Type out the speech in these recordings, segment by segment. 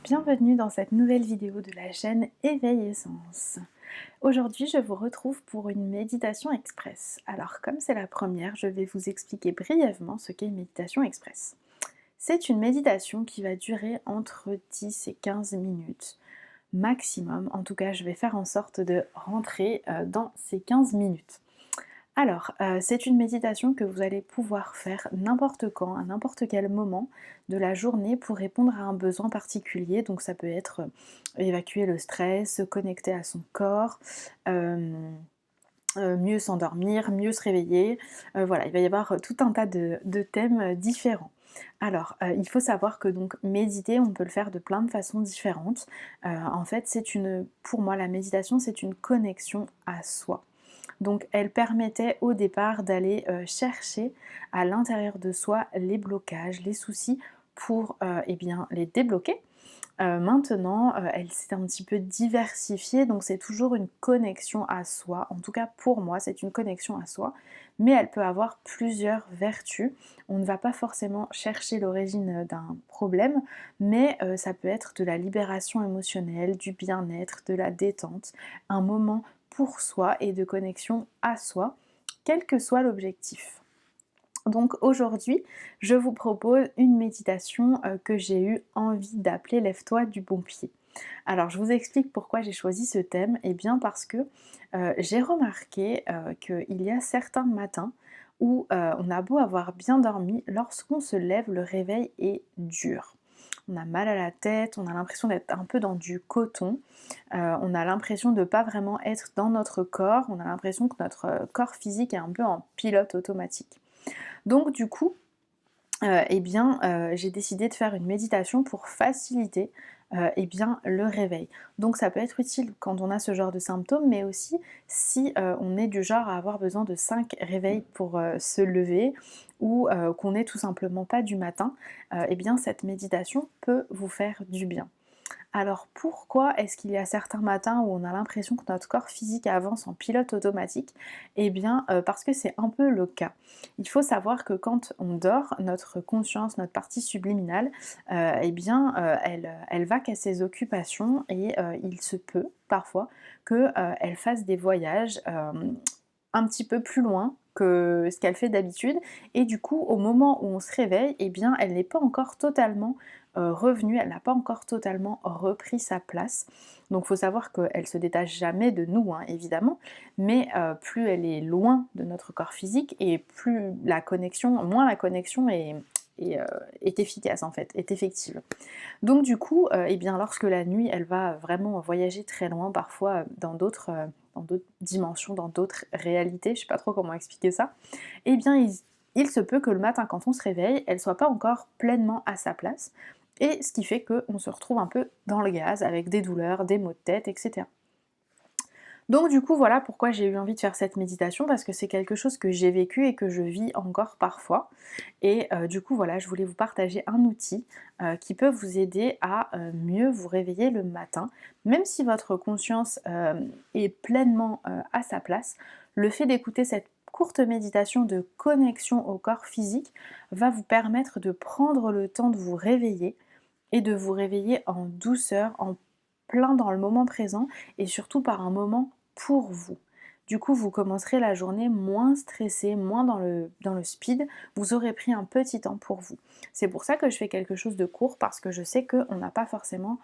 Bienvenue dans cette nouvelle vidéo de la chaîne Éveil Essence. Aujourd'hui, je vous retrouve pour une méditation express. Alors, comme c'est la première, je vais vous expliquer brièvement ce qu'est une méditation express. C'est une méditation qui va durer entre 10 et 15 minutes maximum. En tout cas, je vais faire en sorte de rentrer dans ces 15 minutes. Alors, c'est une méditation que vous allez pouvoir faire n'importe quand, à n'importe quel moment de la journée pour répondre à un besoin particulier. Donc ça peut être évacuer le stress, se connecter à son corps, mieux s'endormir, mieux se réveiller. Voilà, il va y avoir tout un tas de thèmes différents. Alors, il faut savoir que donc méditer, on peut le faire de plein de façons différentes. En fait, pour moi, la méditation, c'est une connexion à soi. Donc elle permettait au départ d'aller chercher à l'intérieur de soi les blocages, les soucis pour eh bien, les débloquer. Maintenant, elle s'est un petit peu diversifiée, donc c'est toujours une connexion à soi. En tout cas pour moi, c'est une connexion à soi, mais elle peut avoir plusieurs vertus. On ne va pas forcément chercher l'origine d'un problème, mais ça peut être de la libération émotionnelle, du bien-être, de la détente, un moment pour soi et de connexion à soi, quel que soit l'objectif. Donc aujourd'hui, je vous propose une méditation que j'ai eu envie d'appeler Lève-toi du bon pied. Alors je vous explique pourquoi j'ai choisi ce thème. Et bien parce que j'ai remarqué qu'il y a certains matins où on a beau avoir bien dormi, lorsqu'on se lève, le réveil est dur. On a mal à la tête, on a l'impression d'être un peu dans du coton, on a l'impression de ne pas vraiment être dans notre corps, on a l'impression que notre corps physique est un peu en pilote automatique. Donc du coup, eh bien, j'ai décidé de faire une méditation pour faciliter, eh bien, le réveil. Donc ça peut être utile quand on a ce genre de symptômes, mais aussi si, on est du genre à avoir besoin de 5 réveils pour, se lever ou, qu'on n'est tout simplement pas du matin, eh bien cette méditation peut vous faire du bien. Alors pourquoi est-ce qu'il y a certains matins où on a l'impression que notre corps physique avance en pilote automatique? Eh bien parce que c'est un peu le cas. Il faut savoir que quand on dort, notre conscience, notre partie subliminale, eh bien elle va qu'à ses occupations et il se peut parfois qu'elle fasse des voyages un petit peu plus loin que ce qu'elle fait d'habitude, et du coup au moment où on se réveille, eh bien elle n'est pas encore totalement revenue, elle n'a pas encore totalement repris sa place. Donc il faut savoir qu'elle se détache jamais de nous, hein, évidemment, mais plus elle est loin de notre corps physique et plus la connexion, moins la connexion est efficace en fait, est effective. Donc du coup, eh bien lorsque la nuit elle va vraiment voyager très loin, parfois dans d'autres dimensions, dans d'autres réalités, je sais pas trop comment expliquer ça, eh bien il se peut que le matin quand on se réveille, elle soit pas encore pleinement à sa place, et ce qui fait qu'on se retrouve un peu dans le gaz avec des douleurs, des maux de tête, etc. Donc du coup voilà pourquoi j'ai eu envie de faire cette méditation, parce que c'est quelque chose que j'ai vécu et que je vis encore parfois. Et du coup voilà, je voulais vous partager un outil qui peut vous aider à mieux vous réveiller le matin. Même si votre conscience est pleinement à sa place, le fait d'écouter cette courte méditation de connexion au corps physique va vous permettre de prendre le temps de vous réveiller, et de vous réveiller en douceur, en plein dans le moment présent, et surtout par un moment pour vous. Du coup, vous commencerez la journée moins stressé, moins dans le speed, vous aurez pris un petit temps pour vous. C'est pour ça que je fais quelque chose de court, parce que je sais qu'on n'a pas forcément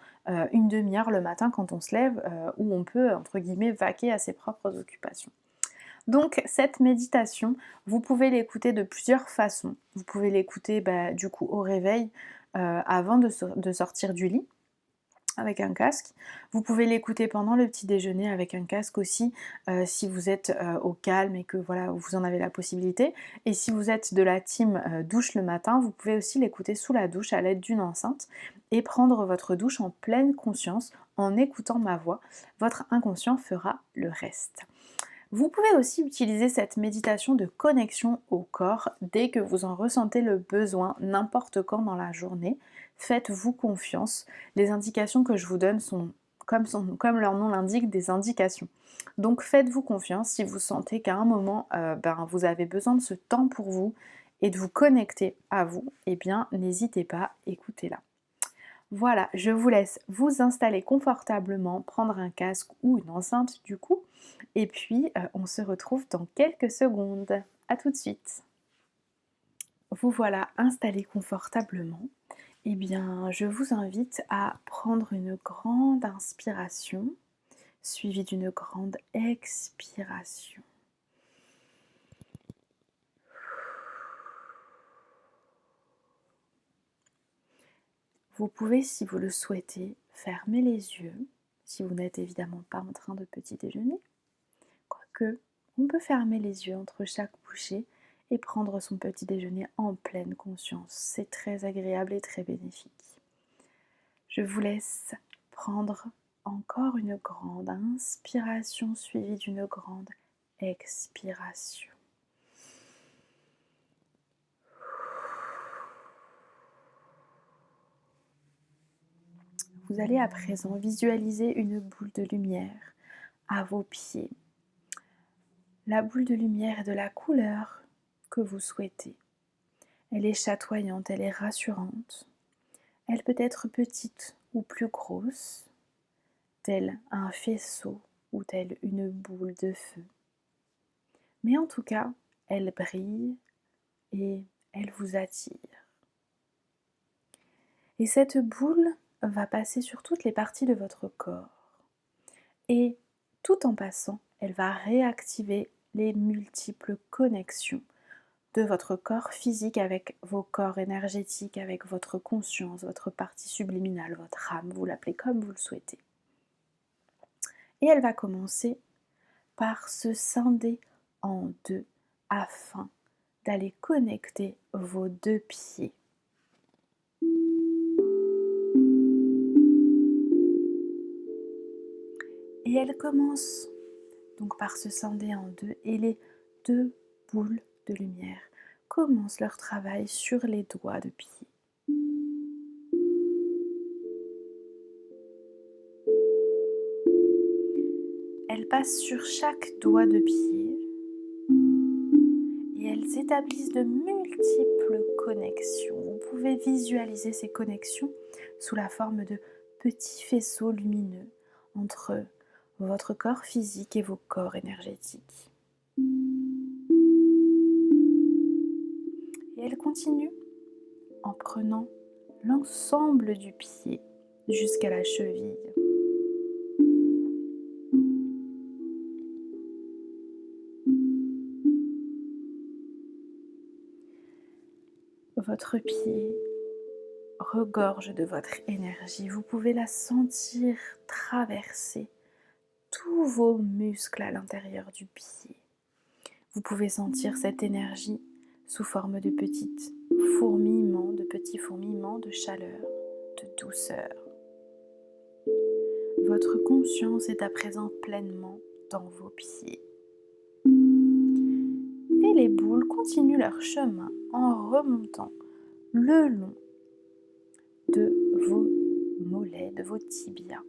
une demi-heure le matin quand on se lève, où on peut, entre guillemets, vaquer à ses propres occupations. Donc cette méditation, vous pouvez l'écouter de plusieurs façons. Vous pouvez l'écouter du coup au réveil, avant de sortir du lit, avec un casque. Vous pouvez l'écouter pendant le petit déjeuner avec un casque aussi, si vous êtes au calme et que voilà, vous en avez la possibilité. Et si vous êtes de la team douche le matin, vous pouvez aussi l'écouter sous la douche à l'aide d'une enceinte et prendre votre douche en pleine conscience en écoutant ma voix. Votre inconscient fera le reste. Vous pouvez aussi utiliser cette méditation de connexion au corps dès que vous en ressentez le besoin, n'importe quand dans la journée. Faites-vous confiance. Les indications que je vous donne sont, comme leur nom l'indique, des indications. Donc faites-vous confiance si vous sentez qu'à un moment, vous avez besoin de ce temps pour vous et de vous connecter à vous, eh bien n'hésitez pas, écoutez-la. Voilà, je vous laisse vous installer confortablement, prendre un casque ou une enceinte du coup, et puis on se retrouve dans quelques secondes. À tout de suite. Vous voilà installé confortablement. Eh bien, je vous invite à prendre une grande inspiration, suivie d'une grande expiration. Vous pouvez, si vous le souhaitez, fermer les yeux, si vous n'êtes évidemment pas en train de petit déjeuner. Quoique, on peut fermer les yeux entre chaque bouchée et prendre son petit déjeuner en pleine conscience. C'est très agréable et très bénéfique. Je vous laisse prendre encore une grande inspiration suivie d'une grande expiration. Vous allez à présent visualiser une boule de lumière à vos pieds. La boule de lumière est de la couleur que vous souhaitez. Elle est chatoyante, elle est rassurante. Elle peut être petite ou plus grosse, tel un faisceau ou telle une boule de feu. Mais en tout cas, elle brille et elle vous attire. Et cette boule va passer sur toutes les parties de votre corps. Et tout en passant, elle va réactiver les multiples connexions de votre corps physique avec vos corps énergétiques, avec votre conscience, votre partie subliminale, votre âme, vous l'appelez comme vous le souhaitez. Et elle va commencer par se scinder en deux afin d'aller connecter vos deux pieds. Et elle commence donc par se scinder en deux et les deux boules de lumière commencent leur travail sur les doigts de pied. Elles passent sur chaque doigt de pied et elles établissent de multiples connexions. Vous pouvez visualiser ces connexions sous la forme de petits faisceaux lumineux entre votre corps physique et vos corps énergétiques. Et elles continuent en prenant l'ensemble du pied jusqu'à la cheville. Votre pied regorge de votre énergie. Vous pouvez la sentir traverser tous vos muscles à l'intérieur du pied. Vous pouvez sentir cette énergie sous forme de petites fourmillements, de petits fourmillements de chaleur, de douceur. Votre conscience est à présent pleinement dans vos pieds. Et les boules continuent leur chemin en remontant le long de vos mollets, de vos tibias.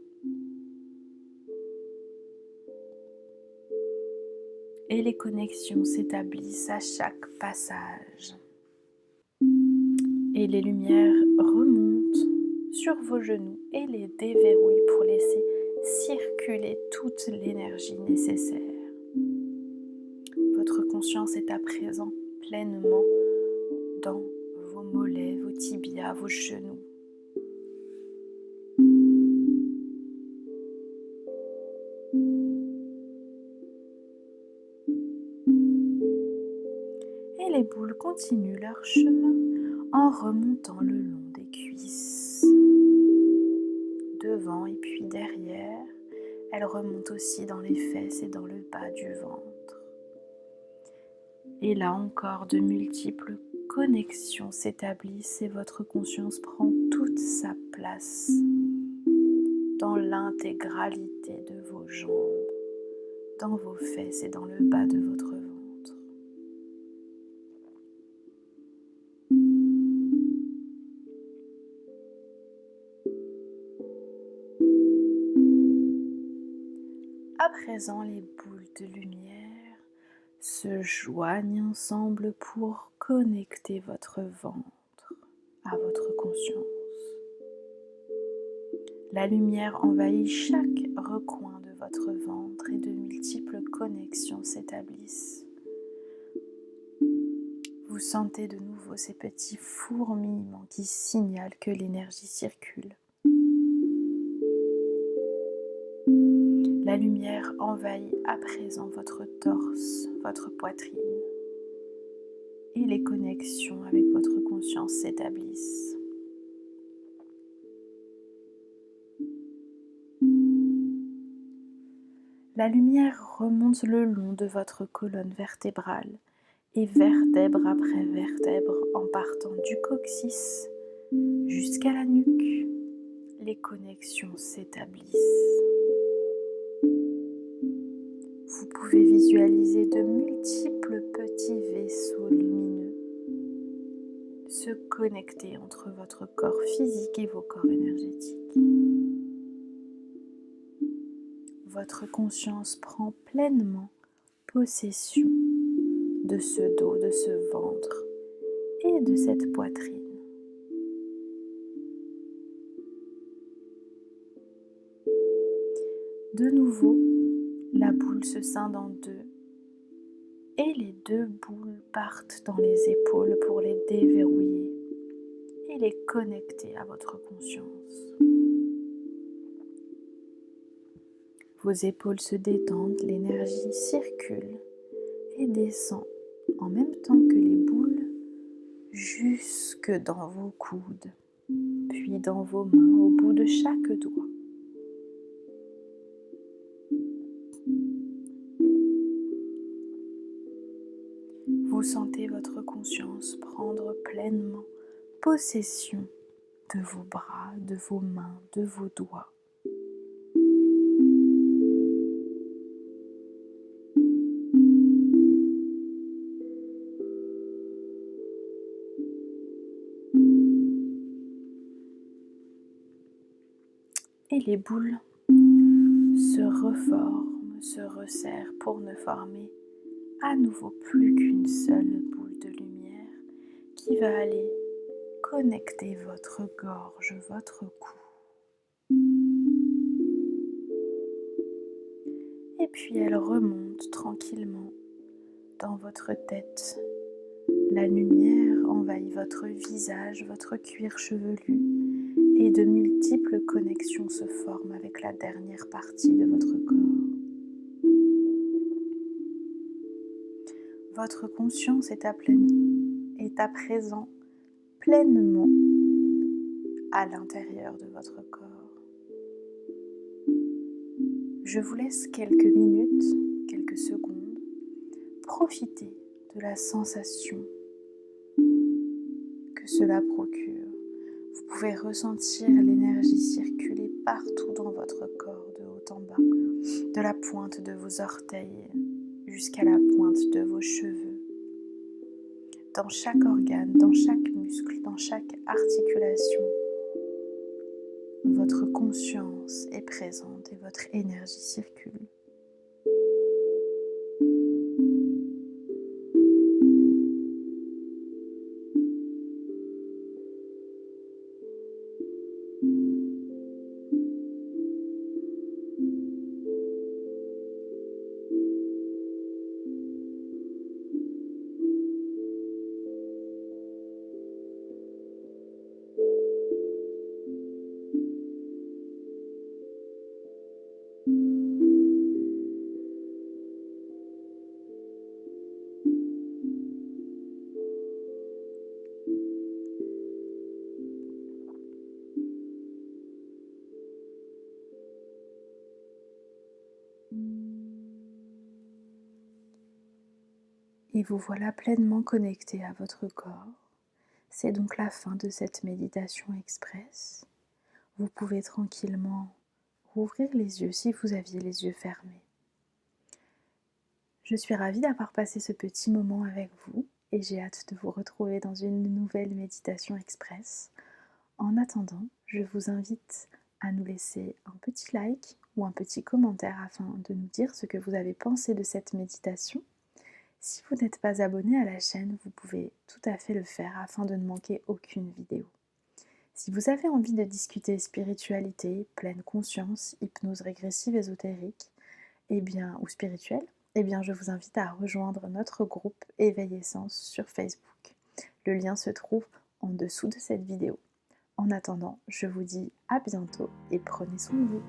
Et les connexions s'établissent à chaque passage. Et les lumières remontent sur vos genoux et les déverrouillent pour laisser circuler toute l'énergie nécessaire. Votre conscience est à présent pleinement dans vos mollets, vos tibias, vos genoux. Et les boules continuent leur chemin en remontant le long des cuisses, devant et puis derrière. Elles remontent aussi dans les fesses et dans le bas du ventre. Et là encore, de multiples connexions s'établissent et votre conscience prend toute sa place dans l'intégralité de vos jambes, dans vos fesses et dans le bas de votre ventre. À présent, les boules de lumière se joignent ensemble pour connecter votre ventre à votre conscience. La lumière envahit chaque recoin de votre ventre et de multiples connexions s'établissent. Vous sentez de nouveau ces petits fourmillements qui signalent que l'énergie circule. La lumière envahit à présent votre torse, votre poitrine, et les connexions avec votre conscience s'établissent. La lumière remonte le long de votre colonne vertébrale et vertèbre après vertèbre en partant du coccyx jusqu'à la nuque. Les connexions s'établissent. Vous pouvez visualiser de multiples petits vaisseaux lumineux se connecter entre votre corps physique et vos corps énergétiques. Votre conscience prend pleinement possession de ce dos, de ce ventre et de cette poitrine. De nouveau, la boule se scinde en deux et les deux boules partent dans les épaules pour les déverrouiller et les connecter à votre conscience. Vos épaules se détendent, l'énergie circule et descend en même temps que les boules jusque dans vos coudes, puis dans vos mains au bout de chaque doigt. Vous sentez votre conscience prendre pleinement possession de vos bras, de vos mains, de vos doigts. Et les boules se reforment, se resserrent pour ne former à nouveau plus qu'une seule boule de lumière qui va aller connecter votre gorge, votre cou. Et puis elle remonte tranquillement dans votre tête. La lumière envahit votre visage, votre cuir chevelu et de multiples connexions se forment avec la dernière partie de votre corps. Votre conscience est à présent pleinement à l'intérieur de votre corps. Je vous laisse quelques minutes, quelques secondes, profiter de la sensation que cela procure. Vous pouvez ressentir l'énergie circuler partout dans votre corps, de haut en bas, de la pointe de vos orteils jusqu'à la pointe de vos cheveux, dans chaque organe, dans chaque muscle, dans chaque articulation. Votre conscience est présente et votre énergie circule. Et vous voilà pleinement connecté à votre corps. C'est donc la fin de cette méditation express. Vous pouvez tranquillement rouvrir les yeux si vous aviez les yeux fermés. Je suis ravie d'avoir passé ce petit moment avec vous et j'ai hâte de vous retrouver dans une nouvelle méditation express. En attendant, je vous invite à nous laisser un petit like ou un petit commentaire afin de nous dire ce que vous avez pensé de cette méditation. Si vous n'êtes pas abonné à la chaîne, vous pouvez tout à fait le faire afin de ne manquer aucune vidéo. Si vous avez envie de discuter spiritualité, pleine conscience, hypnose régressive ésotérique, ou spirituelle, je vous invite à rejoindre notre groupe Éveil Essence sur Facebook. Le lien se trouve en dessous de cette vidéo. En attendant, je vous dis à bientôt et prenez soin de vous.